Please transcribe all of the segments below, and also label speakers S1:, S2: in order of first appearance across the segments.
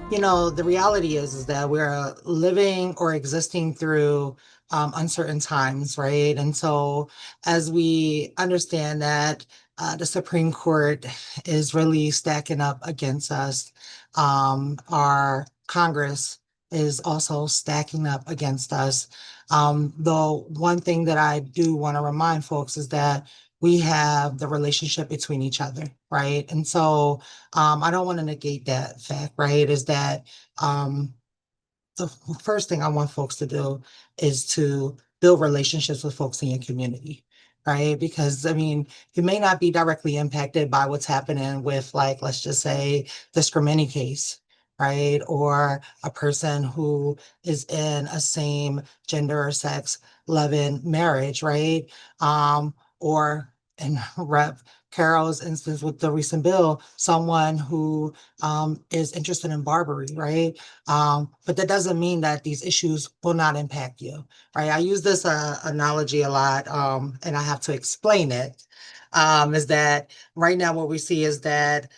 S1: The reality is that we're living or existing through uncertain times, right? And so, as we understand that the Supreme Court is really stacking up against us, our Congress is also stacking up against us. Though one thing that I do want to remind folks is that we have the relationship between each other, right? And so, I don't want to negate that fact, right? Is that the first thing I want folks to do is to build relationships with folks in your community, right? Because I mean, you may not be directly impacted by what's happening with, like, let's just say, the Scrimini case, right? Or a person who is in a same gender or sex loving marriage, right? Or in Rep. Carol's instance with the recent bill, someone who is interested in Barbary, right? But that doesn't mean that these issues will not impact you, right? I use this analogy a lot, and I have to explain it. Is that right now what we see is that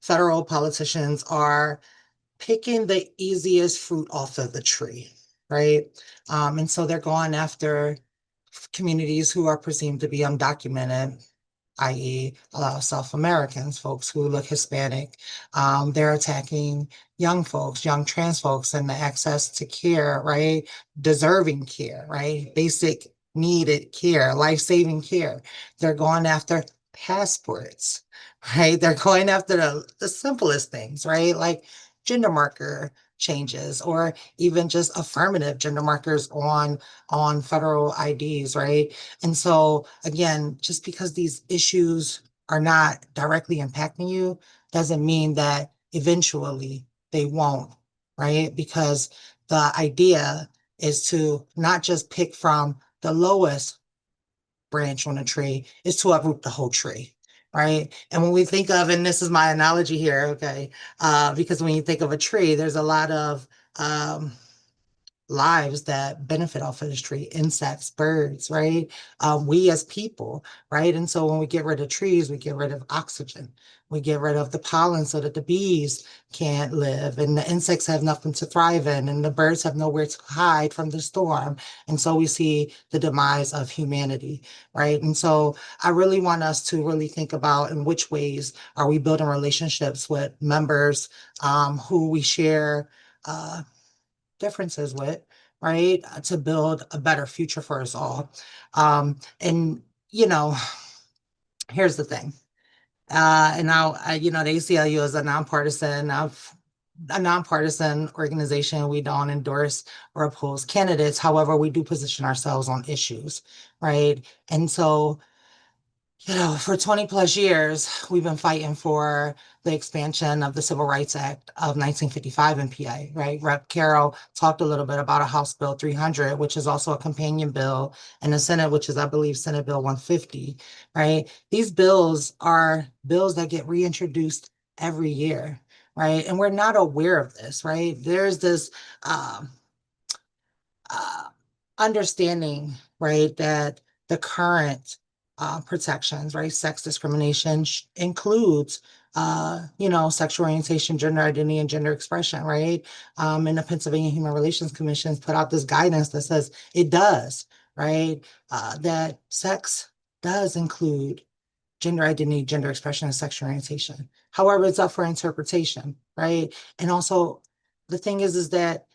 S1: federal politicians are picking the easiest fruit off of the tree, right? And so they're going after communities who are presumed to be undocumented, i.e., a lot of South Americans, folks who look Hispanic. They're attacking young folks, young trans folks, and the access to care, right? Deserving care, right? Basic needed care, life-saving care. They're going after passports, right? They're going after the simplest things, right? Like gender marker changes or even just affirmative gender markers on federal IDs, right? And so, again, just because these issues are not directly impacting you doesn't mean that eventually they won't, right? Because the idea is to not just pick from the lowest branch on a tree, is to uproot the whole tree. Right. And when we think of, and this is my analogy here, okay, because when you think of a tree, there's a lot of um, lives that benefit off of this tree, insects, birds, right? We as people, right? And so when we get rid of trees, we get rid of oxygen. We get rid of the pollen so that the bees can't live and the insects have nothing to thrive in and the birds have nowhere to hide from the storm. And so we see the demise of humanity, right? And so I really want us to really think about in which ways are we building relationships with members who we share uh, differences with, right? To build a better future for us all. And, you know, here's the thing. The ACLU is a nonpartisan organization. We don't endorse or oppose candidates. However, we do position ourselves on issues, right? And so for 20 plus years, we've been fighting for the expansion of the Civil Rights Act of 1955 in PA, right? Rep. Carroll talked a little bit about a House Bill 300, which is also a companion bill, and the Senate, which is, I believe, Senate Bill 150, right? These bills are bills that get reintroduced every year, right? And we're not aware of this, right? There's this um, uh, understanding, right, that the current protections, right, sex discrimination includes, sexual orientation, gender identity, and gender expression, right? And the Pennsylvania Human Relations Commission put out this guidance that says it does, right? That sex does include gender identity, gender expression, and sexual orientation. However, it's up for interpretation, right? And also, the thing is that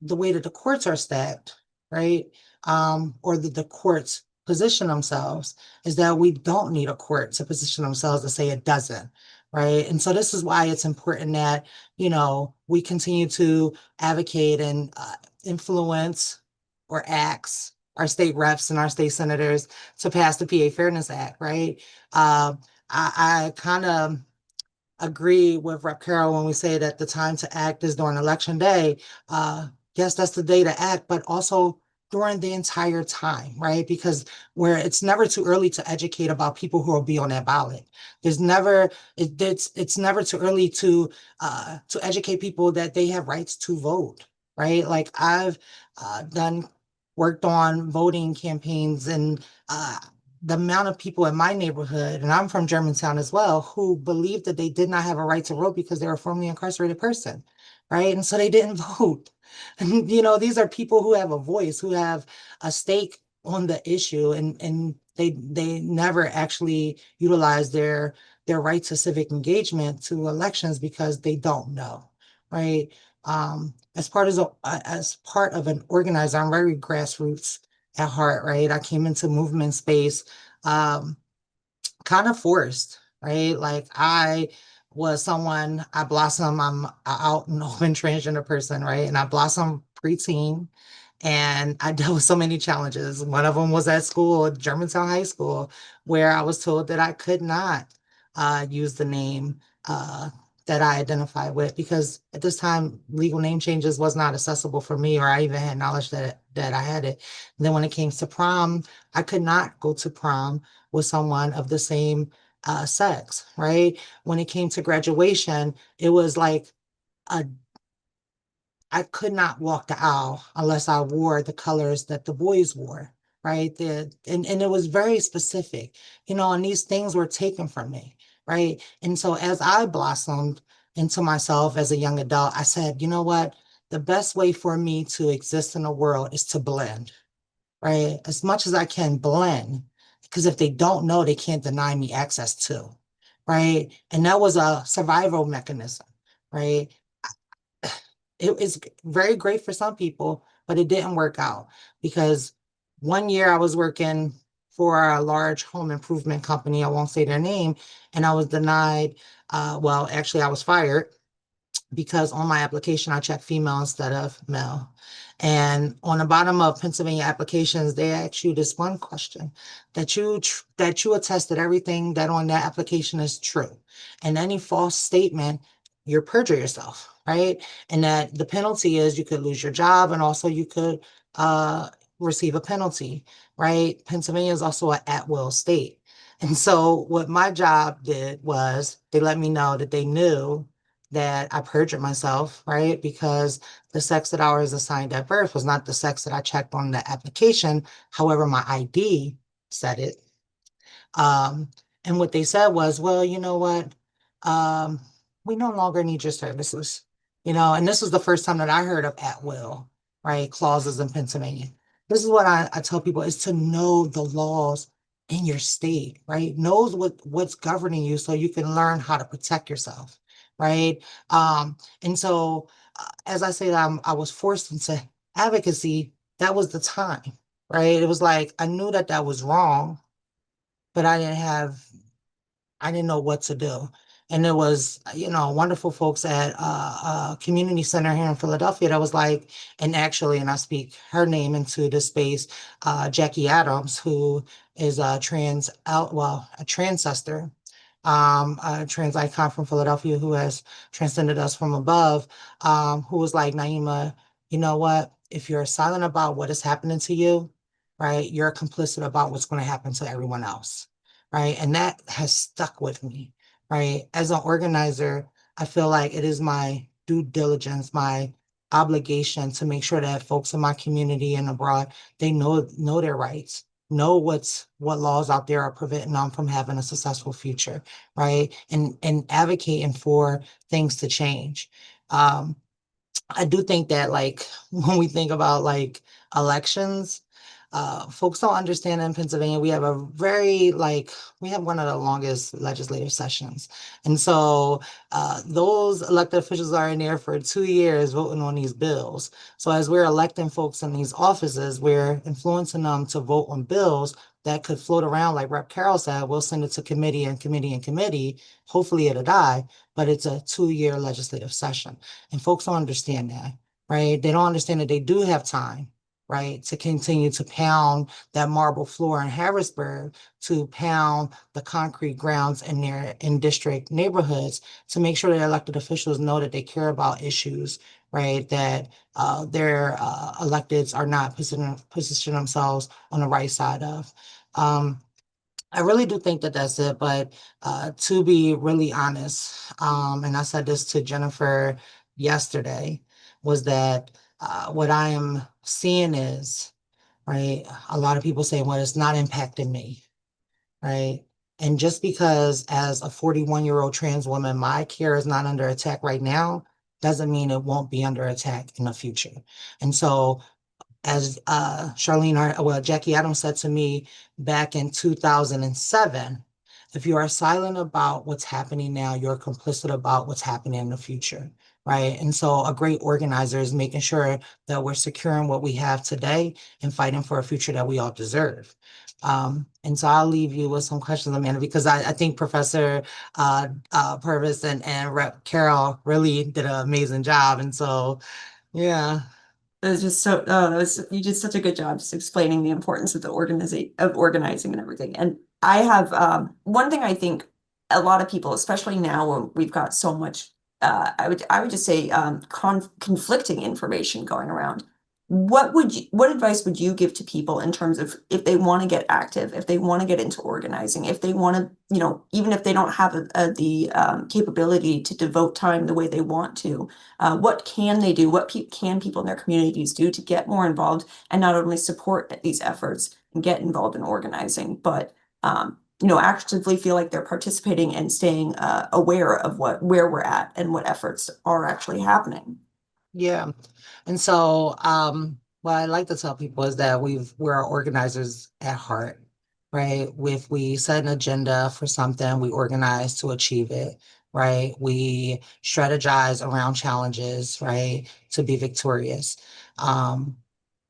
S1: the way that the courts are stacked, right? Or that the courts position themselves is that we don't need a court to position themselves to say it doesn't, right? And so this is why it's important that, we continue to advocate and influence or ask our state reps and our state senators to pass the PA Fairness Act, right? I kind of agree with Rep. Carroll when we say that the time to act is during election day. Yes, that's the day to act, but also during the entire time, right? Because where it's never too early to educate about people who will be on that ballot. There's never it's never too early to educate people that they have rights to vote, right? Like I've done worked on voting campaigns and the amount of people in my neighborhood, and I'm from Germantown as well, who believed that they did not have a right to vote because they were a formerly incarcerated person, right? And so they didn't vote. And these are people who have a voice, who have a stake on the issue, and they never actually utilize their right to civic engagement to elections because they don't know, right? As part of an organizer, I'm very grassroots at heart, right? I came into movement space um, kind of forced, right? Like I blossom, I'm a out and open transgender person, right? And I blossom preteen and I dealt with so many challenges. One of them was at school, at Germantown High School, where I was told that I could not use the name that I identify with because at this time, legal name changes was not accessible for me, or I even had knowledge that I had it. And then when it came to prom, I could not go to prom with someone of the same sex, right? When it came to graduation, it was like a I could not walk the aisle unless I wore the colors that the boys wore, right? And it was very specific, and these things were taken from me, right? And so as I blossomed into myself as a young adult, I said, you know what? The best way for me to exist in the world is to blend, right? As much as I can blend, because if they don't know, they can't deny me access to, right? And that was a survival mechanism, right? It is very great for some people, but it didn't work out because one year I was working for a large home improvement company. I won't say their name, and I was denied. Well, actually, I was fired because on my application I checked female instead of male. And on the bottom of Pennsylvania applications, they ask you this one question that you attest that everything that on that application is true. And any false statement, you're perjure yourself, right? And that the penalty is you could lose your job and also you could uh, receive a penalty, right? Pennsylvania is also an at-will state. And so what my job did was they let me know that they knew that I perjured myself, right? Because the sex that I was assigned at birth was not the sex that I checked on the application. However, my ID said it. Um, and what they said was, well, you know what? Um, we no longer need your services, and this was the first time that I heard of at will, right? Clauses in Pennsylvania. This is what I tell people is to know the laws in your state, right? Knows what's governing you so you can learn how to protect yourself, right? And so as I say, I was forced into advocacy. That was the time, right? It was like I knew that that was wrong, but I didn't know what to do. And there was, wonderful folks at community center here in Philadelphia that was like, and actually, and I speak her name into this space, Jackie Adams, who is a a transcester, a trans icon from Philadelphia who has transcended us from above, who was like, Naima, you know what? If you're silent about what is happening to you, right, you're complicit about what's going to happen to everyone else, right? And that has stuck with me, right? As an organizer, I feel like it is my due diligence, my obligation to make sure that folks in my community and abroad, they know their rights, know what laws out there are preventing them from having a successful future, right? And advocating for things to change. Um, I do think that like when we think about like elections, folks don't understand in Pennsylvania, we have we have one of the longest legislative sessions. And so those elected officials are in there for 2 years voting on these bills. So as we're electing folks in these offices, we're influencing them to vote on bills that could float around, like Rep. Carroll said, we'll send it to committee and committee and committee. Hopefully it'll die, but it's a 2-year legislative session. And folks don't understand that, right? They don't understand that they do have time, right, to continue to pound that marble floor in Harrisburg, to pound the concrete grounds in their in district neighborhoods, to make sure that elected officials know that they care about issues, right, that their electeds are not positioning themselves on the right side of. Um, I really do think that that's it. But to be really honest, and I said this to Jennifer yesterday, was that what I am seeing is, right, a lot of people say, well, it's not impacting me. right? And just because as a 41-year-old trans woman, my care is not under attack right now, doesn't mean it won't be under attack in the future. And so as Jackie Adams said to me back in 2007, if you are silent about what's happening now, you're complicit about what's happening in the future, right? And so a great organizer is making sure that we're securing what we have today and fighting for a future that we all deserve. And so I'll leave you with some questions, Amanda, because I think Professor Purvis and Rep Carol really did an amazing job. And so, yeah.
S2: It was just so, oh, that was, you did such a good job just explaining the importance of the organizing and everything. And I have one thing I think a lot of people, especially now when we've got so much, I would just say conflicting information going around. What advice would you give to people in terms of if they want to get active, if they want to get into organizing, if they want to, even if they don't have the capability to devote time the way they want to? What can they do? Can people in their communities do to get more involved and not only support these efforts and get involved in organizing, but actively feel like they're participating and staying aware of where we're at and what efforts are actually happening.
S1: Yeah. And so, what I like to tell people is that we're organizers at heart, right? If we set an agenda for something, we organize to achieve it, right? We strategize around challenges, right? To be victorious. Um,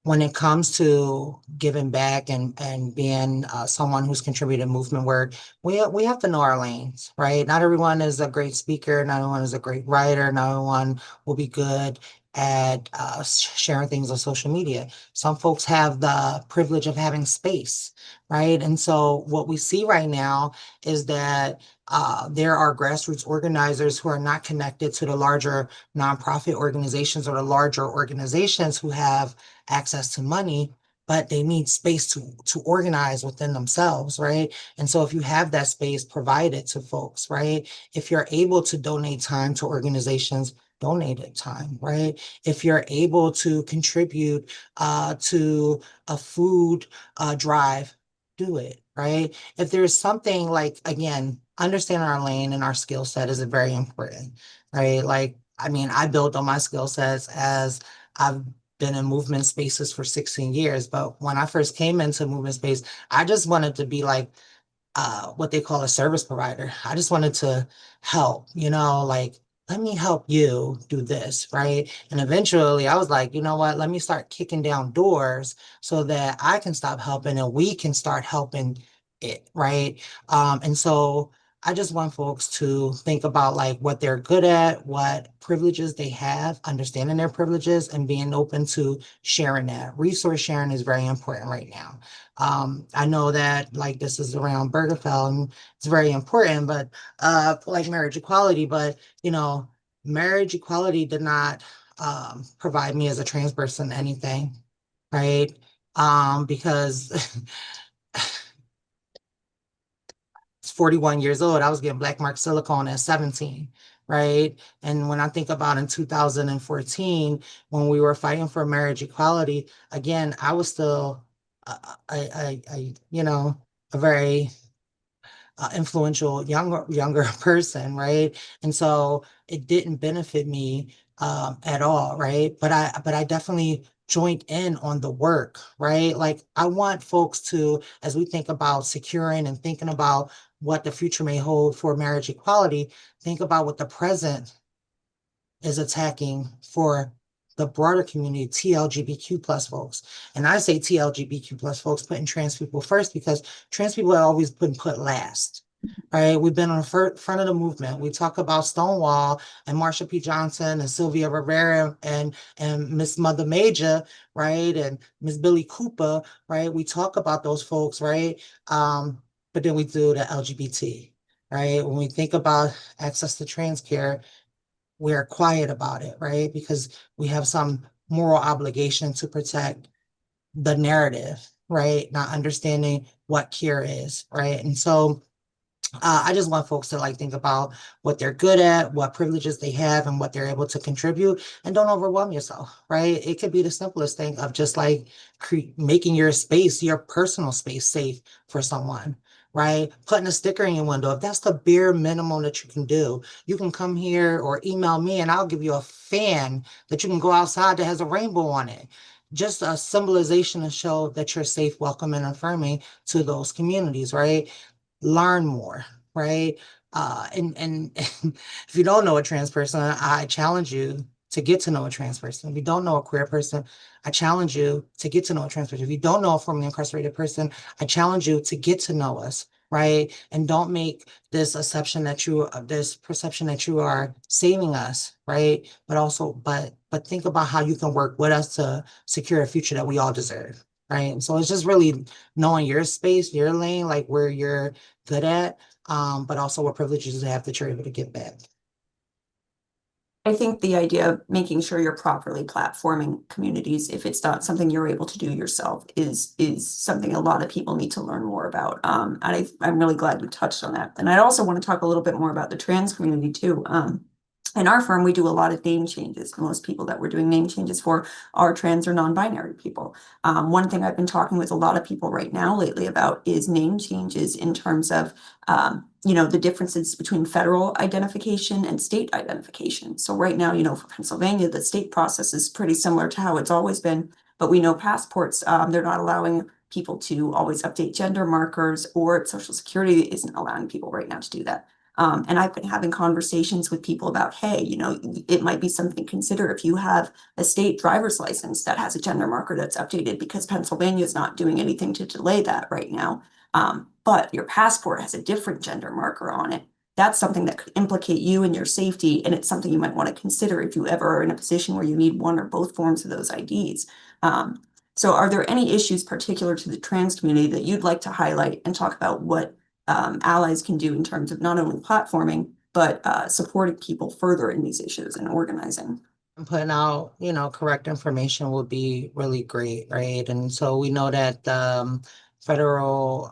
S1: when it comes to giving back and being someone who's contributed movement work, we have to know our lanes, right? Not everyone is a great speaker, not everyone is a great writer, not everyone will be good at sharing things on social media. Some folks have the privilege of having space, right? And so what we see right now is that there are grassroots organizers who are not connected to the larger nonprofit organizations or the larger organizations who have access to money, but they need space to organize within themselves, right? And so if you have that space, provide it to folks, right? If you're able to donate time to organizations, donate it time, right? If you're able to contribute to a food drive, do it, right? If there's something like, again, understanding our lane and our skill set is very important, right? Like, I mean, I built on my skill sets as I've been in movement spaces for 16 years. But when I first came into movement space, I just wanted to be like what they call a service provider. I just wanted to help, like, let me help you do this, right? And eventually I was like, you know what, let me start kicking down doors so that I can stop helping and we can start helping it, right? And so I just want folks to think about like what they're good at, what privileges they have, understanding their privileges and being open to sharing that. Resource sharing is very important right now. I know that like this is around Bergefell and it's very important, but like marriage equality, but marriage equality did not provide me as a trans person anything, right? Because 41 years old, I was getting black mark silicone at 17, right? And when I think about in 2014, when we were fighting for marriage equality, again, I was still a very influential younger person, right? And so it didn't benefit me at all, right? But I definitely joined in on the work, right? Like I want folks to, as we think about securing and thinking about what the future may hold for marriage equality, think about what the present is attacking for the broader community, TLGBQ plus folks. And I say TLGBQ plus folks putting trans people first because trans people have always been put last. Right, we've been on the front of the movement. We talk about Stonewall and Marsha P. Johnson and Sylvia Rivera and Miss Mother Major, right, and Miss Billy Cooper, right. We talk about those folks, right, but then we do the LGBT, right. When we think about access to trans care, we're quiet about it, right? Because we have some moral obligation to protect the narrative, right? Not understanding what care is, right? And so I just want folks to like think about what they're good at, what privileges they have, and what they're able to contribute, and don't overwhelm yourself, right? It could be the simplest thing of just like making your space, your personal space, safe for someone, right? Putting a sticker in your window. If that's the bare minimum that you can do, you can come here or email me and I'll give you a fan that you can go outside that has a rainbow on it. Just a symbolization to show that you're safe, welcome, and affirming to those communities, right? Learn more, right? And if you don't know a trans person, I challenge you to get to know a trans person. If you don't know a queer person, I challenge you to get to know a trans person. If you don't know a formerly incarcerated person, I challenge you to get to know us, right? And don't make this perception that you are saving us, right? But think about how you can work with us to secure a future that we all deserve, right? And so it's just really knowing your space, your lane, like where you're good at, but also what privileges you have that you're able to get back.
S2: I think the idea of making sure you're properly platforming communities, if it's not something you're able to do yourself, is something a lot of people need to learn more about. And I'm really glad you touched on that. And I also want to talk a little bit more about the trans community too. In our firm, we do a lot of name changes. Most people that we're doing name changes for are trans or non-binary people. One thing I've been talking with a lot of people right now lately about is name changes in terms of the differences between federal identification and state identification. So right now, for Pennsylvania, the state process is pretty similar to how it's always been, but we know passports, they're not allowing people to always update gender markers, or Social Security isn't allowing people right now to do that. And I've been having conversations with people about, hey, it might be something to consider if you have a state driver's license that has a gender marker that's updated, because Pennsylvania is not doing anything to delay that right now. But your passport has a different gender marker on it. That's something that could implicate you and your safety, and it's something you might want to consider if you ever are in a position where you need one or both forms of those IDs. So are there any issues particular to the trans community that you'd like to highlight and talk about what allies can do in terms of not only platforming, but supporting people further in these issues and organizing?
S1: And putting out, correct information would be really great, right? And so we know that the federal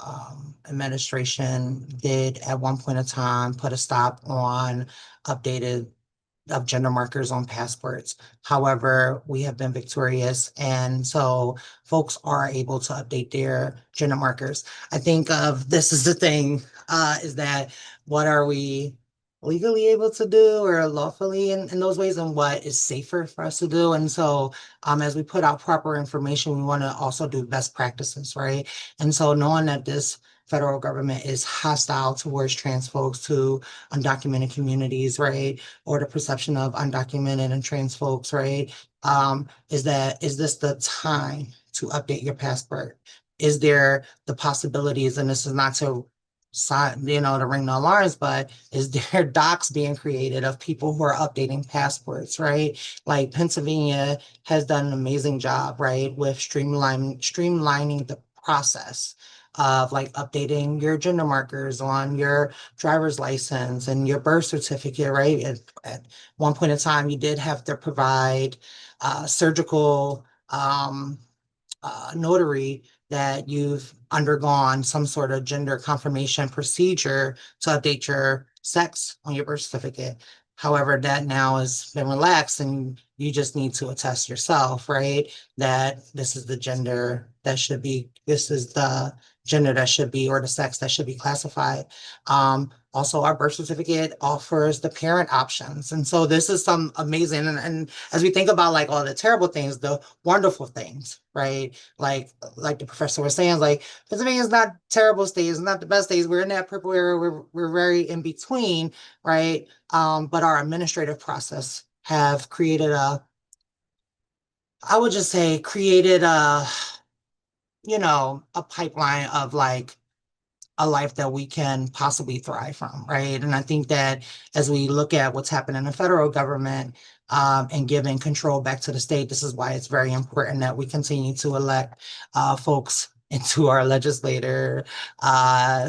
S1: administration did at one point in time put a stop on updated of gender markers on passports. However, we have been victorious, and so folks are able to update their gender markers. I think of this is the thing, is that what are we legally able to do or lawfully in those ways, and what is safer for us to do? And so as we put out proper information, we want to also do best practices, right? And so knowing that this federal government is hostile towards trans folks to undocumented communities, right? Or the perception of undocumented and trans folks, right? Is this the time to update your passport? Is there the possibilities, and this is not to to ring the alarms, but is there docs being created of people who are updating passports, right? Like Pennsylvania has done an amazing job, right, with streamlining the process of like updating your gender markers on your driver's license and your birth certificate, right? At one point in time, you did have to provide surgical notary that you've undergone some sort of gender confirmation procedure to update your sex on your birth certificate. However, that now has been relaxed and you just need to attest yourself, right? That this is the gender that should be, or the sex that should be classified. Also, our birth certificate offers the parent options. And so this is some amazing, and as we think about like all the terrible things, the wonderful things, right? Like the professor was saying, like Pennsylvania is not terrible state, it's not the best states. We're in that purple area, we're very in between, right? But our administrative process have created I would just say created a pipeline of like a life that we can possibly thrive from, right? And I think that as we look at what's happened in the federal government and giving control back to the state, this is why it's very important that we continue to elect folks into our legislator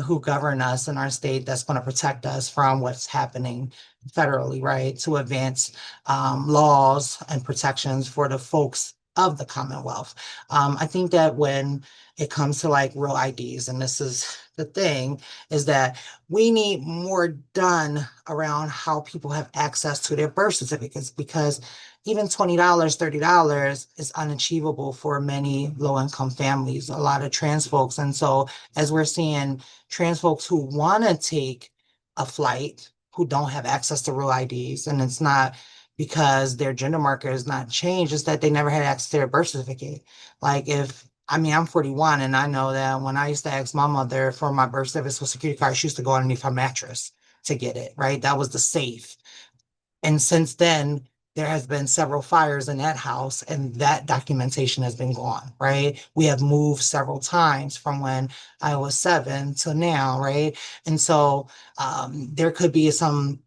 S1: who govern us in our state that's going to protect us from what's happening federally, right? To advance laws and protections for the folks of the Commonwealth. I think that when it comes to like real IDs, and this is the thing, is that we need more done around how people have access to their birth certificates because even $20, $30 is unachievable for many low-income families, a lot of trans folks. And so as we're seeing trans folks who want to take a flight, who don't have access to real IDs, and it's not because their gender marker is not changed, it's that they never had access to their birth certificate. Like if I mean, I'm 41 and I know that when I used to ask my mother for my birth certificate, Social security card, she used to go underneath her mattress to get it, right? That was the safe. And since then, there has been several fires in that house and that documentation has been gone, right? We have moved several times from when I was 7 to now, right? And so there could be some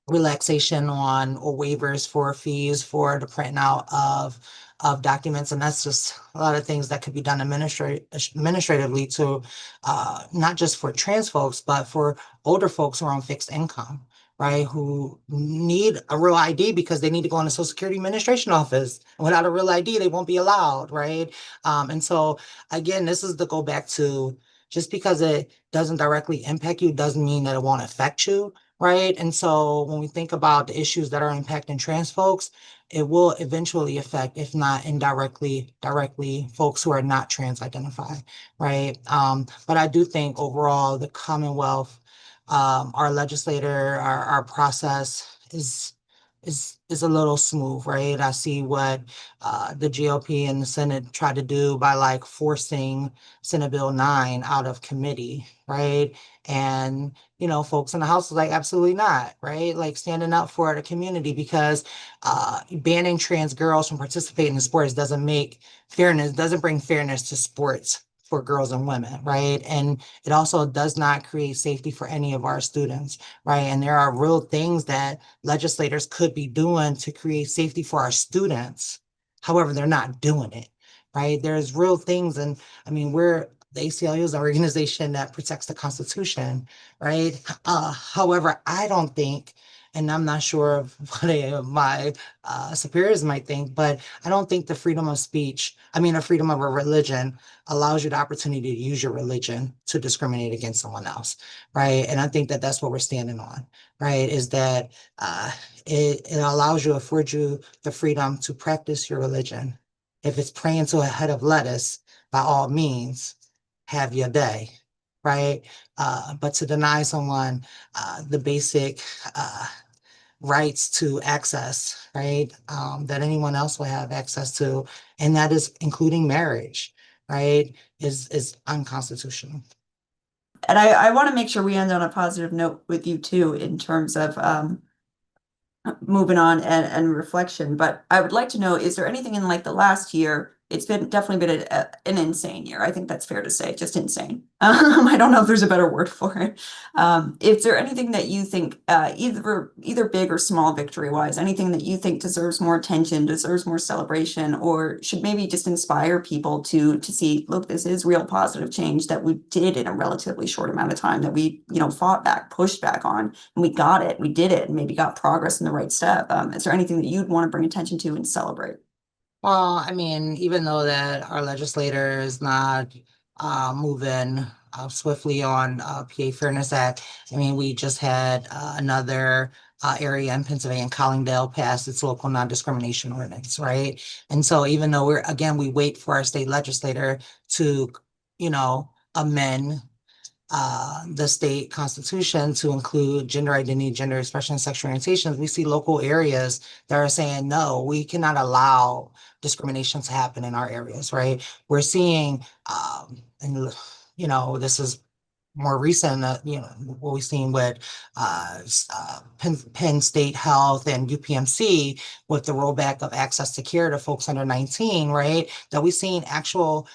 S1: relaxation on or waivers for fees for the printing out of documents. And that's just a lot of things that could be done administratively to not just for trans folks, but for older folks who are on fixed income, right? Who need a real ID because they need to go in the Social Security Administration office. Without a real ID, they won't be allowed, right? And so again, this is to go back to just because it doesn't directly impact you doesn't mean that it won't affect you, right? And so when we think about the issues that are impacting trans folks, it will eventually affect, if not indirectly, directly, folks who are not trans identified, right? But I do think overall the Commonwealth, our legislator, our process is a little smooth, right? I see what the GOP and the Senate tried to do by like forcing Senate Bill 9 out of committee, right? And folks in the House was like, absolutely not, right? Like standing up for the community because banning trans girls from participating in sports doesn't bring fairness to sports for girls and women, right? And it also does not create safety for any of our students, right? And there are real things that legislators could be doing to create safety for our students. However, they're not doing it, right? There's real things, and I mean, the ACLU is an organization that protects the Constitution, right? However, I don't think, and I'm not sure of what any of my superiors might think, but I don't think the freedom of speech, I mean, the freedom of a religion allows you the opportunity to use your religion to discriminate against someone else, right? And I think that that's what we're standing on, right? Is that uh, it allows you, affords you the freedom to practice your religion. If it's praying to a head of lettuce, by all means, have your day, right? But to deny someone the basic rights to access, right? That anyone else will have access to, and that is including marriage, right? Is unconstitutional.
S2: And I want to make sure we end on a positive note with you too, in terms of moving on and reflection. But I would like to know, is there anything in like the last year? It's been definitely been an insane year. I think that's fair to say, just insane. I don't know if there's a better word for it. Is there anything that you think, either big or small victory wise, anything that you think deserves more attention, deserves more celebration, or should maybe just inspire people to see, look, this is real positive change that we did in a relatively short amount of time, that we, fought back, pushed back on, and we got it, we did it, and maybe got progress in the right step. Is there anything that you'd want to bring attention to and celebrate?
S1: Well, I mean, even though that our legislator is not moving swiftly on PA Fairness Act, I mean, we just had another area in Pennsylvania, Collingdale, pass its local non-discrimination ordinance, right? And so even though we wait for our state legislator to, amend the state constitution to include gender identity, gender expression, and sexual orientations, we see local areas that are saying, no, we cannot allow discrimination to happen in our areas, right? We're seeing, and this is more recent, what we've seen with Penn State Health and UPMC with the rollback of access to care to folks under 19, right? That we've seen actual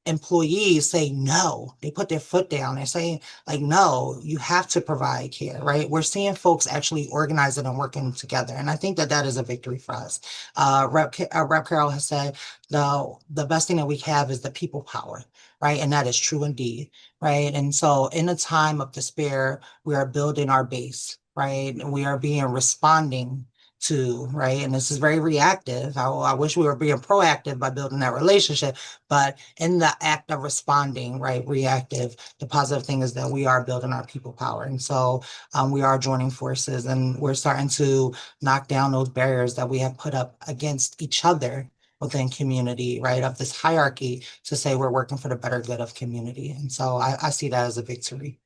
S1: employees say no. They put their foot down. They're saying, like, no, you have to provide care, right? We're seeing folks actually organizing and working together. And I think that that is a victory for us. Rep Carroll has said the best thing that we have is the people power, right? And that is true indeed, right? And so in a time of despair, we are building our base, right? And we are being responding to, right? And this is very reactive. I wish we were being proactive by building that relationship, but in the act of responding, right, reactive, the positive thing is that we are building our people power. And so we are joining forces and we're starting to knock down those barriers that we have put up against each other within community, right, of this hierarchy to say we're working for the better good of community. And so I see that as a victory.